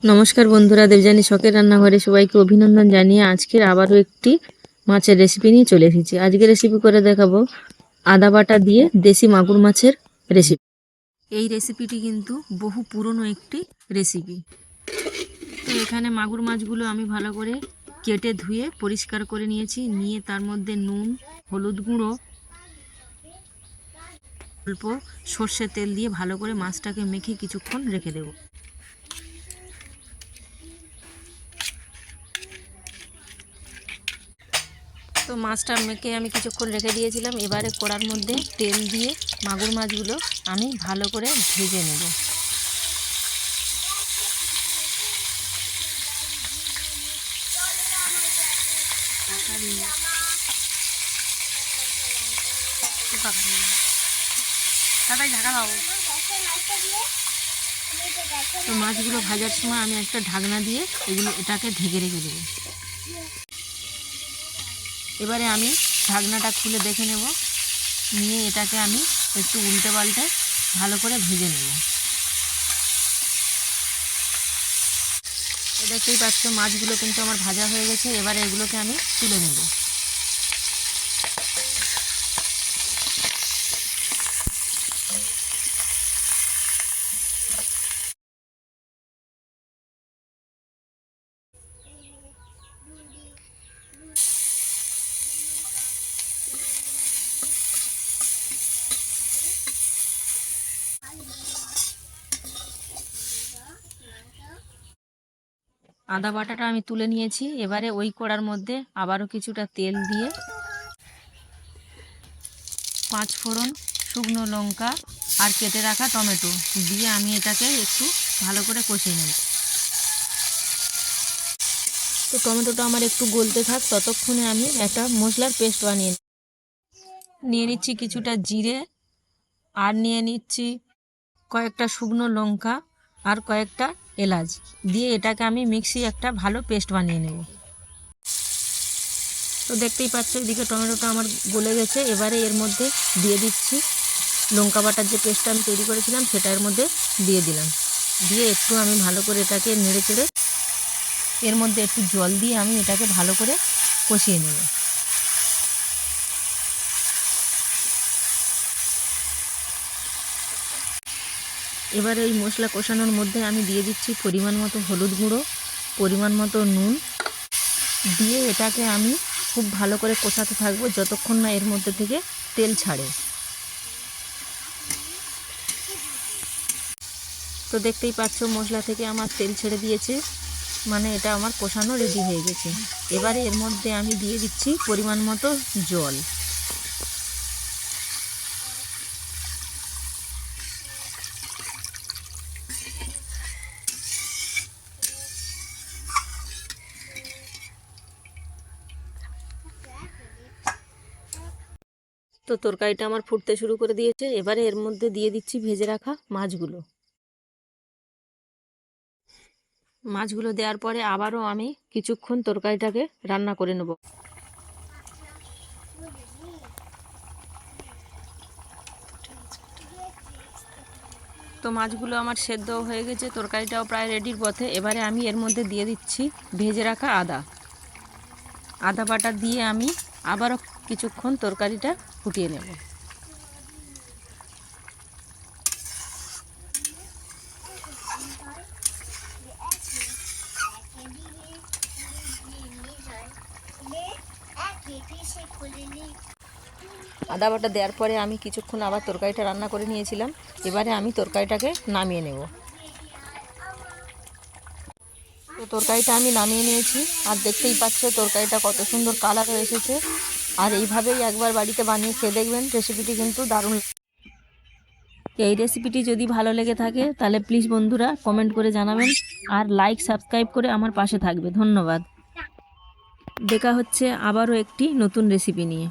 নমস্কার বন্ধুরা, দেবযানী শখের রান্নাঘরে সবাইকে অভিনন্দন জানিয়ে আজকের আবারও একটি মাছের রেসিপি নিয়ে চলে এসেছি। আজকে রেসিপি করে দেখাবো আদা বাটা দিয়ে দেশি মাগুর মাছের রেসিপি। এই রেসিপিটি কিন্তু বহু পুরনো একটি রেসিপি। তো এখানে মাগুর মাছগুলো আমি ভালো করে কেটে ধুয়ে পরিষ্কার করে নিয়েছি। নিয়ে তার মধ্যে নুন, হলুদ গুঁড়ো, অল্প সর্ষের তেল দিয়ে ভালো করে মাছটাকে মেখে কিছুক্ষণ রেখে দেবো। তো মাছটা মেখে আমি কিছুক্ষণ রেখে দিয়েছিলাম। এবারে কড়ার মধ্যে তেল দিয়ে মাগুর মাছগুলো আমি ভালো করে ভেজে নেব। তো মাছগুলো ভাজার সময় আমি একটা ঢাকনা দিয়ে এটাকে ঢেকে রেখে দেবো। এবারে আমি ঢাকনাটা খুলে দেখে নেব। নিয়ে এটাকে আমি একটু উল্টে পাল্টে ভালো করে ভেজে নেব। দেখতেই পাচ্ছ মাছগুলো কিন্তু আমার ভাজা হয়ে গেছে। এবারে এগুলোকে আমি তুলে নেব। আদা বাটাটা আমি তুলে নিয়েছি। এবারে ওই কড়ার মধ্যে আবারও কিছুটা তেল দিয়ে 5 ফোড়ন, শুকনো লঙ্কা আর কেটে রাখা টমেটো দিয়ে আমি এটাকে একটু ভালো করে কষিয়ে নেব। তো টমেটোটা আমার একটু গলতে থাক, ততক্ষণে আমি একটা মশলার পেস্ট বানিয়ে নিয়ে নিচ্ছি। কিছুটা জিরে আর নিয়ে নিচ্ছি কয়েকটা শুকনো লঙ্কা আর কয়েকটা এলাচ দিয়ে এটাকে আমি মিক্সি একটা ভালো পেস্ট বানিয়ে নেব। তো দেখতেই পাচ্ছ এদিকে টমেটোটা আমার গলে গেছে। এবারে এর মধ্যে দিয়ে দিচ্ছি লঙ্কা বাটার যে পেস্টটা আমি তৈরি করেছিলাম সেটা এর মধ্যে দিয়ে দিলাম। দিয়ে একটু আমি ভালো করে এটাকে নেড়ে চেড়ে এর মধ্যে একটু জল দিয়ে আমি এটাকে ভালো করে কষিয়ে নেব। এবারে এই মশলা কষানোর মধ্যে আমি দিয়ে দিচ্ছি পরিমাণ মতো হলুদ গুঁড়ো, পরিমাণ মতো নুন দিয়ে এটাকে আমি খুব ভালো করে কষাতে থাকবো যতক্ষণ না এর মধ্যে থেকে তেল ছাড়ে। তো দেখতেই পাচ্ছ মশলা থেকে আমার তেল ছেড়ে দিয়েছে, মানে এটা আমার কষানো রেডি হয়ে গেছে। এবারে এর মধ্যে আমি দিয়ে দিচ্ছি পরিমাণ মতো জল। তো তরকারিটা আমার ফুটতে শুরু করে দিয়েছে। এবারে এর মধ্যে দিয়ে দিচ্ছি ভেজে রাখা মাছগুলো। মাছগুলো দেওয়ার পরে আবারও আমি কিছুক্ষণ তরকারিটাকে রান্না করে নেব। তো মাছগুলো আমার সেদ্ধ হয়ে গেছে, তরকারিটাও প্রায় রেডির পথে। এবারে আমি এর মধ্যে দিয়ে দিচ্ছি ভেজে রাখা আদা বাটা দিয়ে আমি আবারও কিছুক্ষণ তরকারিটা ফুটিয়ে নেব। আদা বাটা দেওয়ার পরে আমি কিছুক্ষণ আবার তরকারিটা রান্না করে নিয়েছিলাম। এবারে আমি তরকারিটাকে নামিয়ে নেব। তো তরকারিটা আমি নামিয়ে নিয়েছি। আর দেখতেই পাচ্ছ তরকারিটা কত সুন্দর কালার এসেছে। আর এইভাবেই একবার বাড়িতে বানিয়ে খেয়ে দেখবেন, রেসিপিটি কিন্তু দারুণ। এই রেসিপিটি যদি ভালো লেগে থাকে তাহলে প্লিজ বন্ধুরা কমেন্ট করে জানাবেন আর লাইক সাবস্ক্রাইব করে আমার পাশে থাকবে। ধন্যবাদ। দেখা হচ্ছে আবারও একটি নতুন রেসিপি নিয়ে।